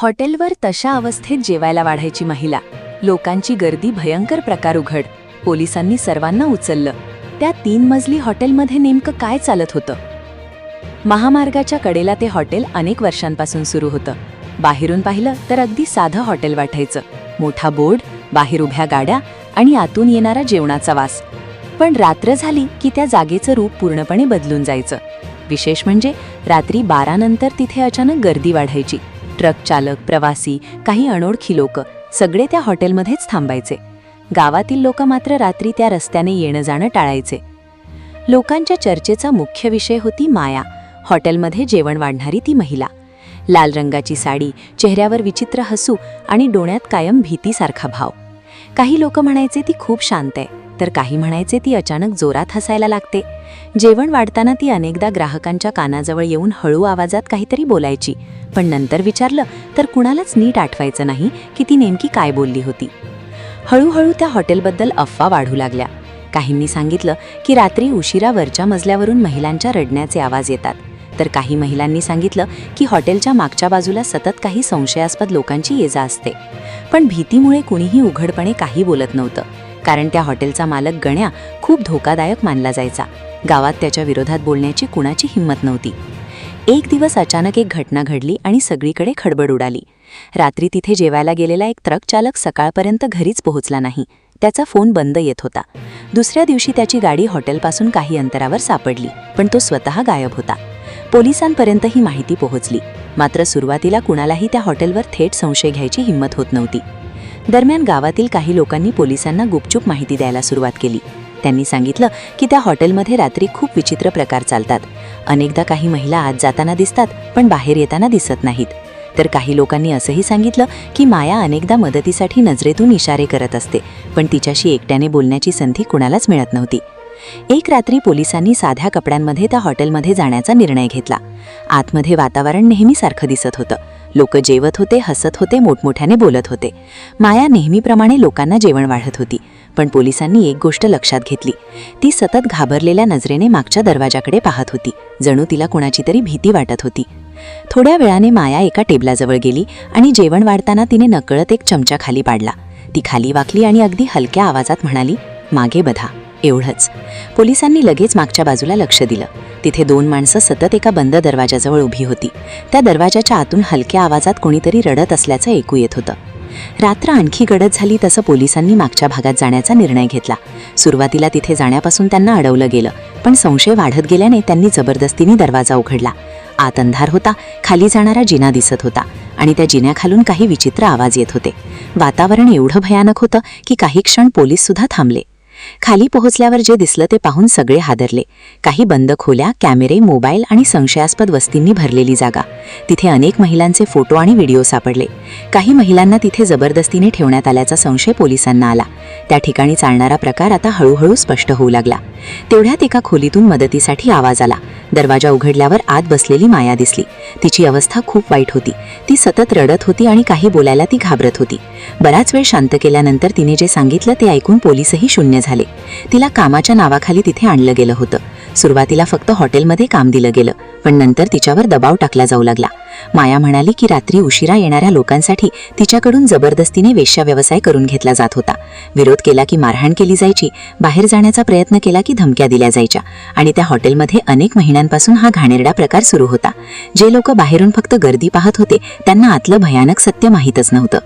हॉटेलवर तशा अवस्थेत जेवायला वाढायची महिला. लोकांची गर्दी भयंकर प्रकार उघड. पोलिसांनी सर्वांना उचललं. त्या 3 मजली हॉटेलमध्ये नेमकं काय चालत होतं? महामार्गाच्या कडेला ते हॉटेल अनेक वर्षांपासून सुरू होतं. बाहेरून पाहिलं तर अगदी साधं हॉटेल वाटायचं. मोठा बोर्ड, बाहेर उभ्या गाड्या आणि आतून येणारा जेवणाचा वास. पण रात्र झाली की त्या जागेचं रूप पूर्णपणे बदलून जायचं. विशेष म्हणजे रात्री 12 नंतर तिथे अचानक गर्दी वाढायची. ट्रक चालक, प्रवासी, काही अनोळखी लोक सगळे त्या हॉटेलमध्येच थांबायचे. गावातील लोक मात्र रात्री त्या रस्त्याने येणं जाणं टाळायचे. लोकांच्या चर्चेचा मुख्य विषय होती माया, हॉटेलमध्ये जेवण वाढणारी ती महिला. लाल रंगाची साडी, चेहऱ्यावर विचित्र हसू आणि डोळ्यात कायम भीतीसारखा भाव. काही लोक म्हणायचे ती खूप शांत आहे, तर काही म्हणायचे ती अचानक जोरात हसायला लागते. जेवण वाढताना ती अनेकदा ग्राहकांच्या कानाजवळ येऊन हळू आवाजात काहीतरी बोलायची, पण नंतर विचारलं तर कुणालाच नीट आठवायचं नाही की ती नेमकी काय बोलली होती. हळूहळू त्या हॉटेलबद्दल अफवा वाढू लागल्या. काहींनी सांगितलं की रात्री उशिरा वरच्या मजल्यावरून महिलांच्या रडण्याचे आवाज येतात, तर काही महिलांनी सांगितलं की हॉटेलच्या मागच्या बाजूला सतत काही संशयास्पद लोकांची ये-जा असते. पण भीतीमुळे कुणीही उघडपणे काही बोलत नव्हतं, कारण त्या हॉटेलचा मालक गण्या खूप धोकादायक मानला जायचा. गावात त्याच्या विरोधात बोलण्याची कुणाची हिंमत नव्हती. एक दिवस अचानक एक घटना घडली आणि सगळीकडे खडबड उडाली. रात्री तिथे जेवायला गेलेला एक ट्रक चालक सकाळपर्यंत घरीच पोहोचला नाही. त्याचा फोन बंद येत होता. दुसऱ्या दिवशी त्याची गाडी हॉटेलपासून काही अंतरावर सापडली, पण तो स्वतः गायब होता. पोलिसांपर्यंत ही माहिती पोहोचली, मात्र सुरुवातीला कुणालाही त्या हॉटेलवर थेट संशय घ्यायची हिंमत होत नव्हती. दरम्यान गावातील काही लोकांनी पोलिसांना गुपचूप माहिती द्यायला सुरुवात केली. त्यांनी सांगितलं की त्या हॉटेलमध्ये रात्री खूप विचित्र प्रकार चालतात. अनेकदा काही महिला आत जाताना दिसतात, पण बाहेर येताना दिसत नाहीत. तर काही लोकांनी असंही सांगितलं की माया अनेकदा मदतीसाठी नजरेतून इशारे करत असते, पण तिच्याशी एकट्याने बोलण्याची संधी कुणालाच मिळत नव्हती. एक रात्री पोलिसांनी साध्या कपड्यांमध्ये त्या हॉटेलमध्ये जाण्याचा निर्णय घेतला. आतमध्ये वातावरण नेहमीसारखं दिसत होतं. लोक जेवत होते, हसत होते, मोठमोठ्याने बोलत होते. माया नेहमीप्रमाणे लोकांना जेवण वाढत होती, पण पोलिसांनी एक गोष्ट लक्षात घेतली. ती सतत घाबरलेल्या नजरेने मागच्या दरवाजाकडे पाहत होती, जणू तिला कुणाची तरी भीती वाटत होती. थोड्या वेळाने माया एका टेबलाजवळ गेली आणि जेवण वाढताना तिने नकळत एक चमचा खाली पाडला. ती खाली वाकली आणि अगदी हलक्या आवाजात म्हणाली, मागे बघा. एवढंच. पोलिसांनी लगेच मागच्या बाजूला लक्ष दिलं. तिथे 2 माणसं सतत एका बंद दरवाजाजवळ उभी होती. त्या दरवाजाच्या आतून हलक्या आवाजात कोणीतरी रडत असल्याचं ऐकू येत होतं. रात्र आणखी गडद झाली तसं पोलिसांनी मागच्या भागात जाण्याचा निर्णय घेतला. सुरुवातीला तिथे जाण्यापासून त्यांना अडवलं गेलं, पण संशय वाढत गेल्याने त्यांनी जबरदस्तीने दरवाजा उघडला. आत अंधार होता, खाली जाणारा जिना दिसत होता आणि त्या जिन्याखालून काही विचित्र आवाज येत होते. वातावरण एवढं भयानक होतं की काही क्षण पोलीस सुद्धा थांबले. खाली पोहोचल्यावर जे दिसलं ते पाहून सगळे हादरले. काही बंद खोल्या, कॅमेरे, मोबाईल आणि संशयास्पद वस्तूंनी भरलेली जागा. तिथे अनेक महिलांचे फोटो आणि व्हिडिओ सापडले. काही महिलांना तिथे जबरदस्तीने ठेवण्यात आल्याचा संशय पोलिसांना आला. त्या ठिकाणी चालणारा प्रकार आता हळूहळू स्पष्ट होऊ लागला. तेवढ्यात एका खोलीतून मदतीसाठी आवाज आला. दरवाजा उघडल्यावर आत बसलेली माया दिसली. तिची अवस्था खूप वाईट होती. ती सतत रडत होती आणि काही बोलायला ती घाबरत होती. बराच वेळ शांत केल्यानंतर तिने जे सांगितलं ते ऐकून पोलीसही शून्य झाले. तिला कामाच्या नावाखाली तिथे आणलं गेलं होतं. सुरुवातीला फक्त हॉटेलमध्ये काम दिलं गेलं, पण नंतर तिच्यावर दबाव टाकला जाऊ लागला. माया म्हणाली की रात्री उशिरा येणाऱ्या लोकांसाठी तिच्याकडून जबरदस्तीने वेश्या व्यवसाय करून घेतला जात होता. विरोध केला की मारहाण केली जायची, बाहेर जाण्याचा प्रयत्न केला की धमक्या दिल्या जायच्या आणि त्या हॉटेलमध्ये अनेक महिन्यांपासून हा घाणेरडा प्रकार सुरू होता. जे लोक बाहेरून फक्त गर्दी पाहत होते त्यांना आतलं भयानक सत्य माहीतच नव्हतं.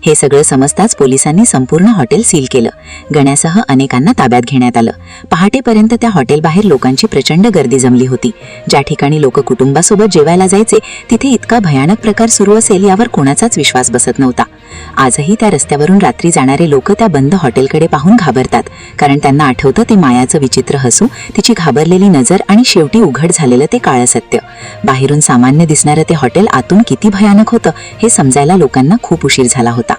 हे सगळं समजताच पोलिसांनी संपूर्ण हॉटेल सील केलं. गण्यासह अनेकांना ताब्यात घेण्यात आलं. पहाटेपर्यंत त्या हॉटेलबाहेर लोकांची प्रचंड गर्दी जमली होती. ज्या ठिकाणी लोक कुटुंबासोबत जेवायला जायचे तिथे इतका भयानक प्रकार सुरू असेल यावर कोणाचाच विश्वास बसत नव्हता. आजही त्या रस्त्यावरून रात्री जाणारे लोक त्या बंद हॉटेलकडे पाहून घाबरतात, कारण त्यांना आठवतं ते मायाचं विचित्र हसू, तिची घाबरलेली नजर आणि शेवटी उघड झालेलं ते काळं सत्य. बाहेरून सामान्य दिसणारं ते हॉटेल आतून किती भयानक होतं हे समजायला लोकांना खूप उशीर झाला होता.